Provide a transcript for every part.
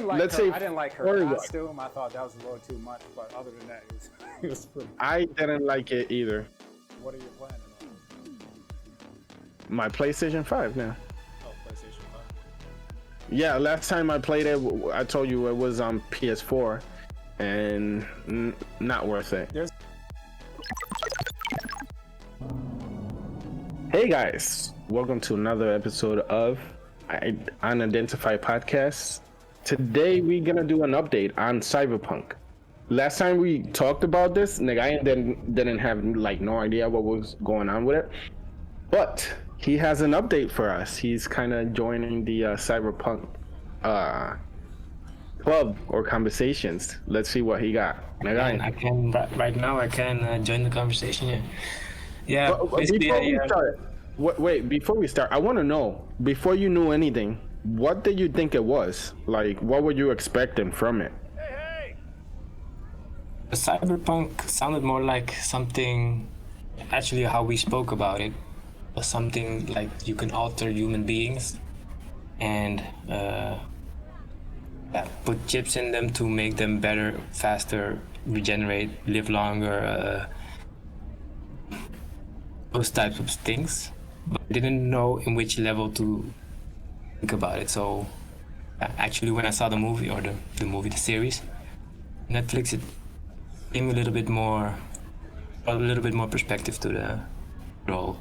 let's say I didn't like her story-wise. costume. I thought that was a little too much, but other than that, it was pretty. I didn't like it either. What are you planning on? My PlayStation 5 now. Oh, PlayStation 5. Yeah, last time I played it, I told you it was on PS4, and not worth it. Hey guys, welcome to another episode of Unidentified Podcast. Today we're gonna do an update on Cyberpunk. Last time we talked about this, Nagayan didn't have no idea what was going on with it, but he has an update for us. He's kind of joining the Cyberpunk club or conversations. Let's see what he got. Nagayan. I can right now. I can join the conversation. Yeah. Before we start, I want to know, before you knew anything, what did you think it was? Like, what were you expecting from it? The Cyberpunk sounded more like something, actually how we spoke about it, was something like you can alter human beings and put chips in them to make them better, faster, regenerate, live longer, those types of things. But I didn't know in which level to think about it. So actually when I saw the movie, or the series, Netflix, it gave me a little bit more perspective to the whole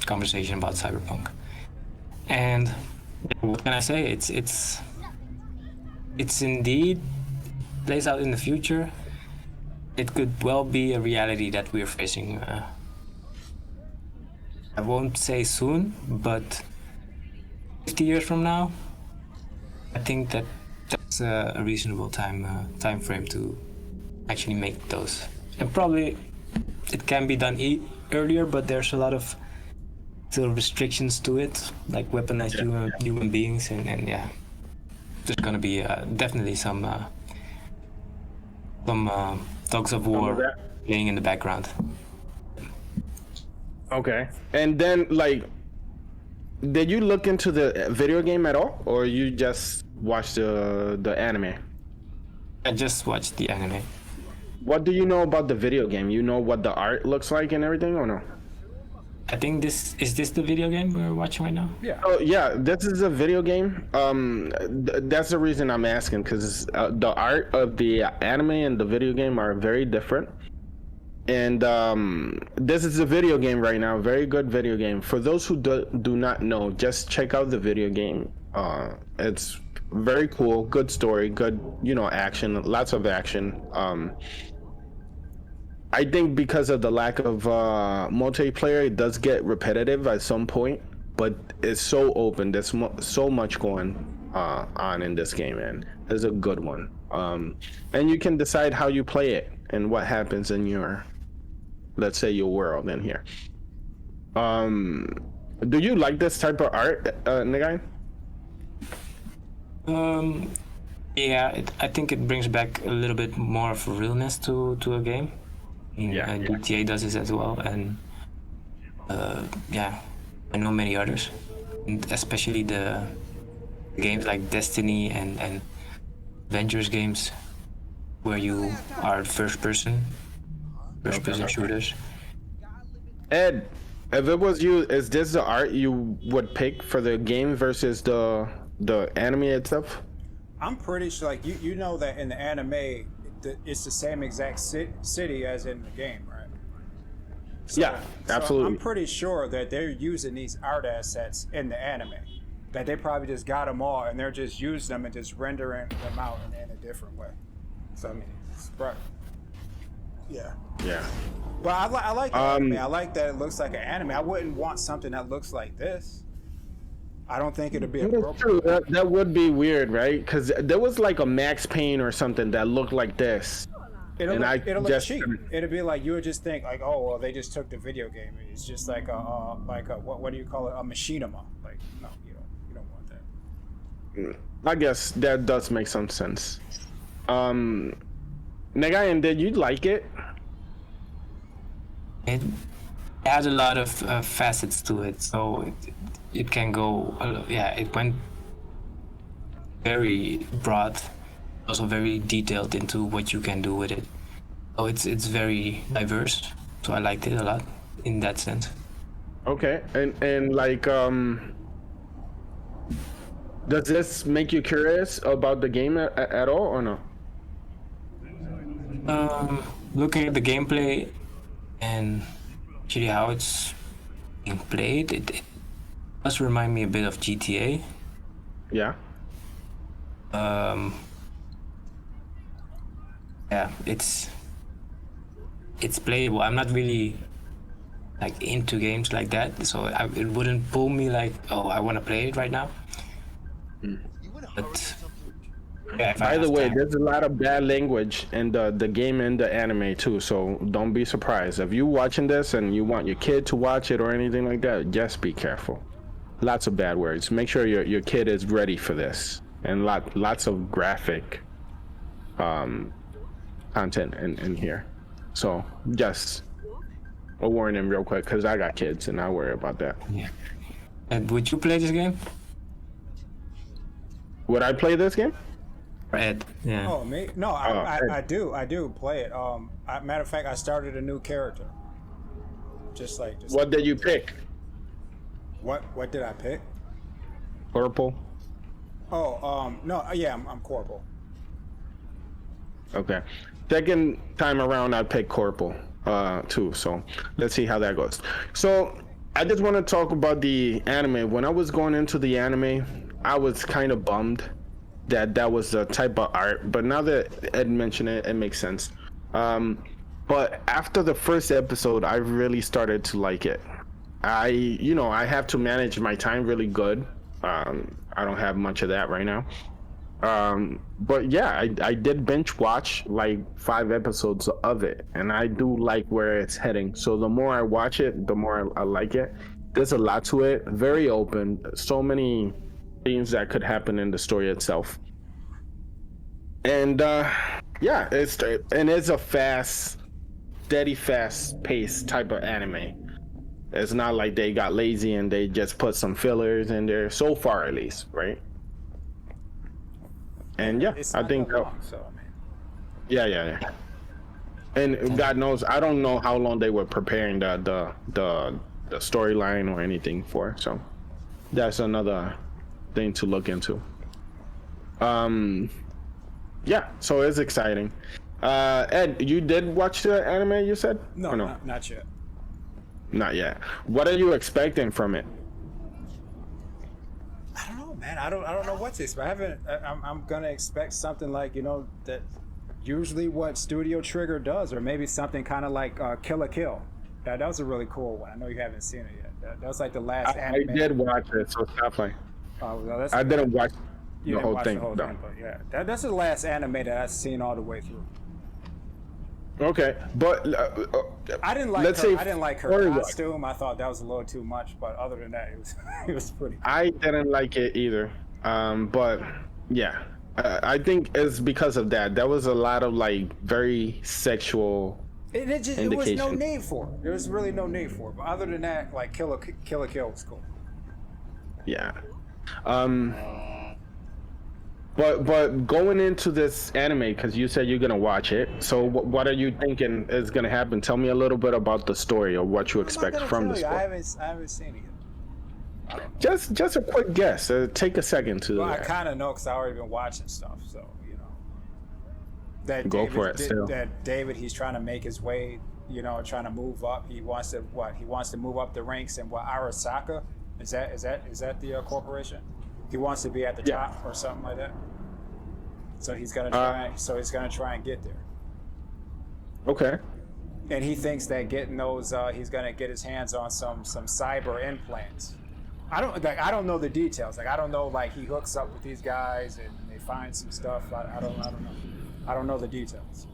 conversation about Cyberpunk. And what can I say? It's indeed plays out in the future. It could well be a reality that we're facing. I won't say soon, but 50 years from now, I think that's a reasonable time frame to actually make those. And probably it can be done earlier, but there's a lot of still restrictions to it, like weaponized human beings, and there's gonna be definitely some dogs of war playing in the background. Okay. And then, did you look into the video game at all, or you just watched the anime? I just watched the anime. What do you know about the video game? You know what the art looks like and everything, or no? I think this the video game we're watching right now? Yeah. Oh yeah, this is a video game. That's the reason I'm asking, because the art of the anime and the video game are very different. And this is a video game right now, very good video game. For those who do not know, just check out the video game. It's very cool, good story, good, action, lots of action. I think because of the lack of multiplayer, it does get repetitive at some point, but it's so open. There's so much going on in this game, and it's a good one. And you can decide how you play it and what happens in your, let's say, your world in here. Do you like this type of art, Nagayan? I think it brings back a little bit more of realness to a game. GTA does this as well, and I know many others, and especially the games like Destiny and Avengers games, where you are first person shooters. Ed, if it was you, is this the art you would pick for the game versus the anime itself? I'm pretty sure, you know that in the anime, it's the same exact city as in the game, right? So Absolutely. I'm pretty sure that they're using these art assets in the anime. That they probably just got them all, and they're just using them and just rendering them out in a different way. So I mean, it's right. Yeah. Yeah. But I like the anime. I like that it looks like an anime. I wouldn't want something that looks like this. I don't think it'd be appropriate. True. That would be weird, right? Because there was like a Max Payne or something that looked like this. It'll look cheap. It'll be like you would just think like, oh well, they just took the video game. It's just like a what do you call it? A machinima. Like no, you don't want that. I guess that does make some sense. Nagayan, did you like it? It has a lot of facets to it, so it can go. It went very broad, also very detailed into what you can do with it. So it's very diverse. So I liked it a lot in that sense. Okay, and like, does this make you curious about the game at all, or no? Looking at the gameplay and actually how it's being played, it does remind me a bit of GTA. Yeah. Yeah, it's playable. I'm not really like into games like that, so it wouldn't pull me like, oh, I want to play it right now. But yeah, if I By the have way, time. there's a lot of bad language in the game and the anime too, so don't be surprised if you watching this and you want your kid to watch it or anything like that. Just be careful. Lots of bad words. Make sure your kid is ready for this, and lots of graphic content in here. So just a warning real quick, because I got kids and I worry about that. Yeah. And would you play this game? Would I play this game? Ed. Yeah. Oh, me? No, Ed. I do play it. Matter of fact, I started a new character. Just What did you pick? What did I pick? Purple. Oh, no, yeah, I'm Corporal. Okay. Second time around, I picked Corporal too. So let's see how that goes. So I just want to talk about the anime. When I was going into the anime, I was kind of bummed that was the type of art. But now that Ed mentioned it, it makes sense. But after the first episode, I really started to like it. I have to manage my time really good. I don't have much of that right now. But yeah, I did binge watch like 5 episodes of it, and I do like where it's heading. So the more I watch it, the more I like it. There's a lot to it, very open, so many things that could happen in the story itself. And yeah, it's a steady, fast paced type of anime. It's not like they got lazy and they just put some fillers in there, so far at least, right? And yeah, It's I not think that long, so I mean. yeah. And God knows, I don't know how long they were preparing the storyline or anything for. So that's another thing to look into. Yeah, so it's exciting. Ed, you did watch the anime, you said? No, Or no? not yet. Not yet. What are you expecting from it? I don't know, man. I don't know what to expect. I'm gonna expect something like that. Usually, what Studio Trigger does, or maybe something kind of like Kill la Kill. That was a really cool one. I know you haven't seen it yet. That was like the last I anime. did watch it, so stop playing. Well, I didn't watch you the didn't whole watch thing. the whole No. thing, but yeah, that's the last anime that I've seen all the way through. Okay, but I didn't like let's her. say I didn't like her story-wise. costume. I thought that was a little too much. But other than that, it was it was pretty. I didn't like it either. But yeah, I think it's because of that. There was a lot of like very sexual. It was no Indication. need for it. There was really no need for it. But other than that, like Kill la Kill was cool. Yeah. But going into this anime, because you said you're gonna watch it, so what are you thinking is gonna happen? Tell me a little bit about the story or what you expect I'm not from gonna the tell you, story. I haven't seen it yet. Just a quick guess. Take a second to Well, I that. kind of know because I already been watching stuff. So that Go for it, still. That David, he's trying to make his way. Trying to move up. He wants to He wants to move up the ranks. And Arasaka is that the corporation? He wants to be at the Yeah. top or something like that. So he's gonna try. He's gonna try and get there. Okay. And he thinks that getting those, he's gonna get his hands on some cyber implants. I don't know the details. Like I don't know. Like he hooks up with these guys and they find some stuff. I don't know. I don't know the details.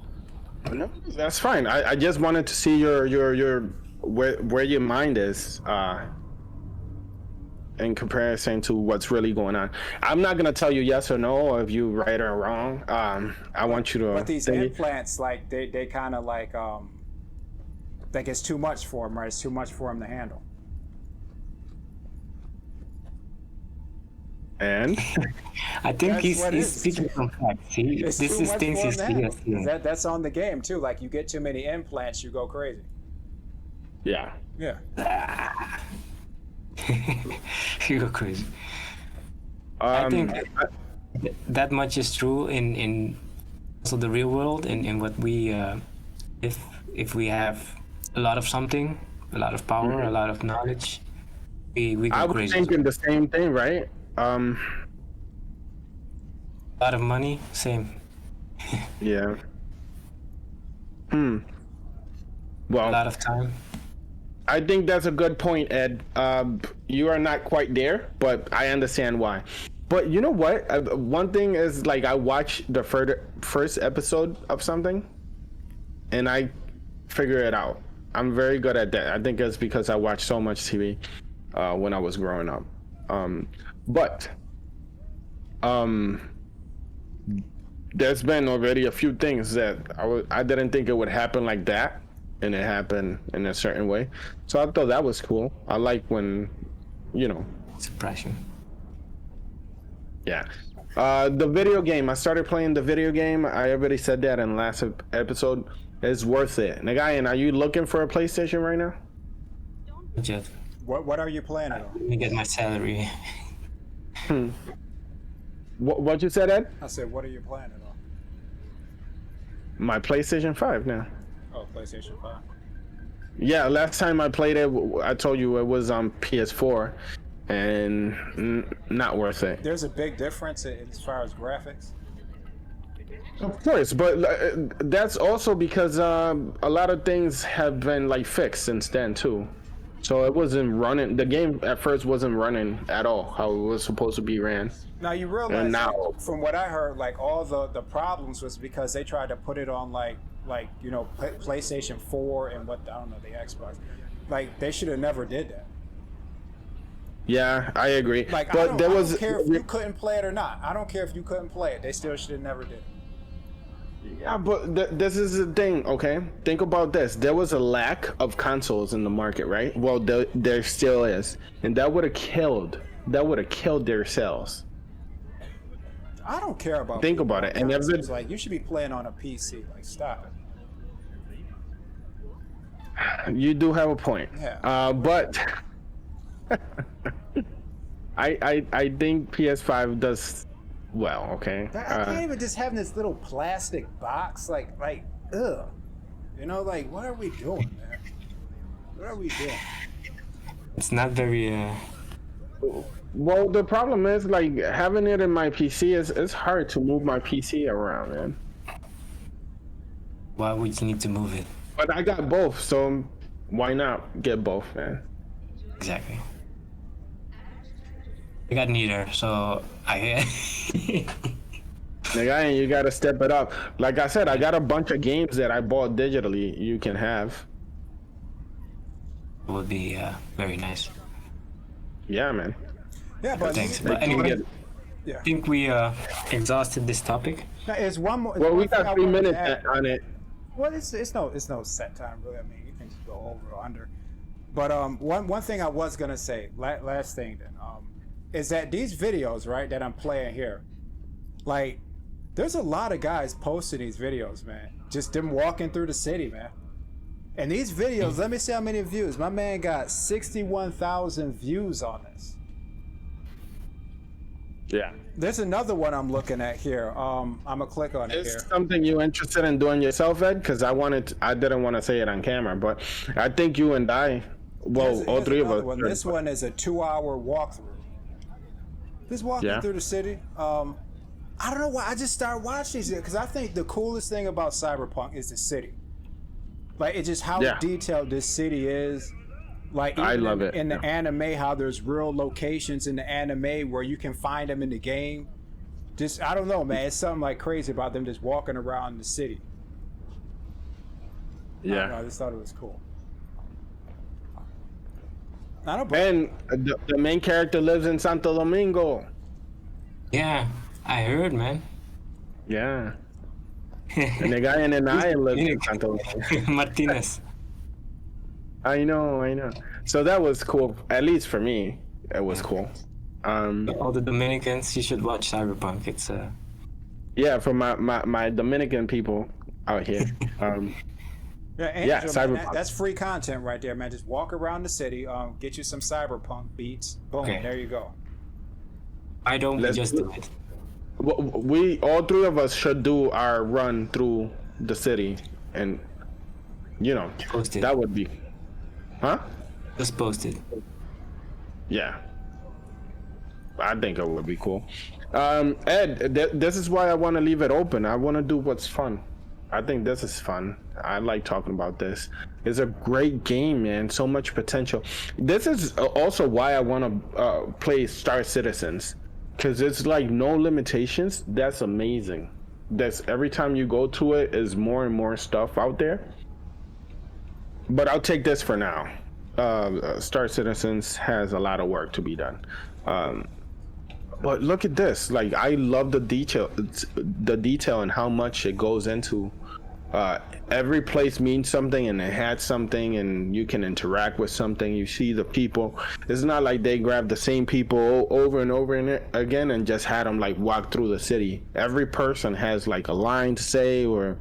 No, that's fine. I just wanted to see your where your mind is in comparison to what's really going on. I'm not gonna tell you yes or no, or if you right or wrong. I want you to. But these implants, like they kind of like it's too much for him, right? It's too much for him to handle. And I think That's he's what it he's is. speaking from facts. It's This too is much things for he's him to handle. serious. That's on the game too. Like you get too many implants, you go crazy. yeah. Yeah. You go crazy. I think I- that much is true in also the real world, in what we if we have a lot of something, a lot of power, a lot of knowledge, we I go was crazy. thinking the same thing, right? A lot of money, same. Yeah. A Well, lot of time. I think that's a good point, Ed. You are not quite there, but I understand why. But you know what? One thing is, like, I watched the first episode of something, and I figure it out. I'm very good at that. I think it's because I watched so much TV when I was growing up. But there's been already a few things that I didn't think it would happen like that, and it happened in a certain way. So I thought that was cool. I like when, you know, Suppression. yeah. The video game. I started playing the video game. I already said that in the last episode. It's worth it. Nagayan, are you looking for a PlayStation right now? Just What are you playing on? let me get my salary. What you said, Ed? I said, what are you playing on? My PlayStation 5 now. Oh, PlayStation 5. Yeah, last time I played it, I told you it was on PS4, and not worth it. There's a big difference as far as graphics. Of course, but that's also because a lot of things have been like fixed since then too. So it wasn't running. The game at first wasn't running at all how it was supposed to be ran. Now you realize, And now- like, from what I heard, like all the problems was because they tried to put it on like you know PlayStation 4 and what I don't know the Xbox. Like they should have never did that. Yeah, I agree. Like but I don't care if you couldn't play it or not. I don't care if you couldn't play it. They still should have never did it. Yeah, but this is the thing, okay? Think about this. There was a lack of consoles in the market, right? Well, there still is, and that would have killed their sales. I don't care about. Think about it, and it's like you should be playing on a PC. Like stop it. You do have a point. Yeah. But I think PS5 does well. Okay. I can't even just having this little plastic box. Like ugh. You know, like what are we doing, man? What are we doing? It's not very. Well, the problem is like having it in my PC it's hard to move my PC around, man. Why would you need to move it? But I got both, so why not get both, man? Exactly. I got neither, so I. Nigga, you gotta step it up. Like I said, I got a bunch of games that I bought digitally. You can have. Would be very nice. Yeah, man. Yeah, but Thanks. Like, But anyway, yeah. I think we exhausted this topic. Now, it's one more. Well, we one thing I got 3 wanted to minutes add. on it. Well, it's no set time really. I mean, you can just go over or under. But one thing I was gonna say, last thing then, is that these videos, right, that I'm playing here, like, there's a lot of guys posting these videos, man. Just them walking through the city, man. And these videos, let me see how many views. My man got 61,000 views on this. Yeah. There's another one I'm looking at here. I'm gonna click on it Is here. something you interested in doing yourself, Ed? Because I didn't want to say it on camera, but I think you and I, well, Here's all three of another us. one. This one is a 2-hour walkthrough. Just walking Yeah. through the city. I don't know why I just started watching these because I think the coolest thing about Cyberpunk is the city. Like it's just how Yeah. detailed this city is. Like I even love in, it, in the yeah. anime, how there's real locations in the anime where you can find them in the game. Just I don't know, man. It's something like crazy about them just walking around the city. I don't know, Yeah. I just thought it was cool. I don't. And the main character lives in Santo Domingo. Yeah, I heard, man. Yeah. And the guy in the eye lives in Santo Domingo. Martinez. I know. So that was cool. At least for me, it was cool. All the Dominicans, you should watch Cyberpunk. It's Yeah, for my Dominican people out here. Yeah, Angel, Yeah, man, Cyberpunk. that's free content right there, man. Just walk around the city, get you some cyberpunk beats. Boom, Okay. there you go. why don't we Let's just do do it? We all three of us should do our run through the city, and Post it. that would be, huh? Just post it. Yeah, I think it would be cool. Ed, this is why I want to leave it open. I want to do what's fun. I think this is fun. I like talking about this. It's a great game, man. So much potential. This is also why I want to play Star Citizens, because it's like no limitations. That's amazing. That's every time you go to it is more and more stuff out there. But I'll take this for now. Star Citizens has a lot of work to be done. But look at this. Like, I love the detail and how much it goes into. Every place means something, and it had something, and you can interact with something. You see the people. It's not like they grabbed the same people over and over again and just had them like walk through the city. Every person has like a line to say or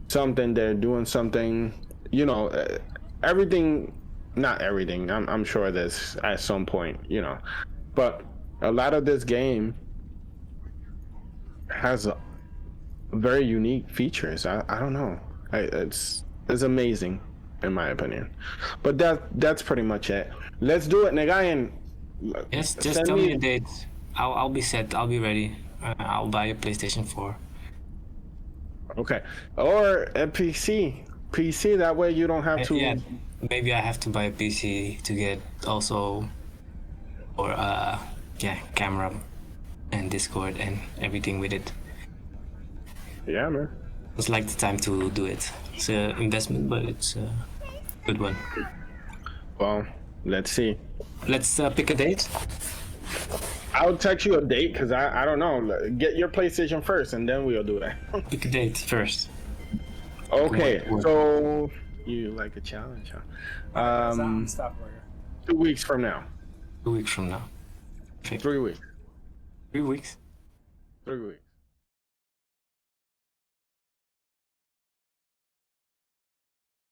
something. They're doing something. Everything. Not everything. I'm sure there's at some point. But a lot of this game has very unique features. I don't know. It's amazing, in my opinion. But that's pretty much it. Let's do it, Negayan. Yes, just tell me a date. I'll be set. I'll be ready. I'll buy a PlayStation 4. Okay, or a PC. PC. That way you don't have to. Yeah, maybe I have to buy a PC to get also, or camera, and Discord and everything with it. Yeah, man. It's like the time to do it. It's an investment, but it's a good one. Well, let's see. Let's pick a date. I'll text you a date because I don't know. Get your PlayStation first, and then we'll do that. Pick a date first. Okay, What? so you like a challenge, huh? Stop right here. 2 weeks from now. 2 weeks from now. Okay. 3 weeks. 3 weeks. 3 weeks.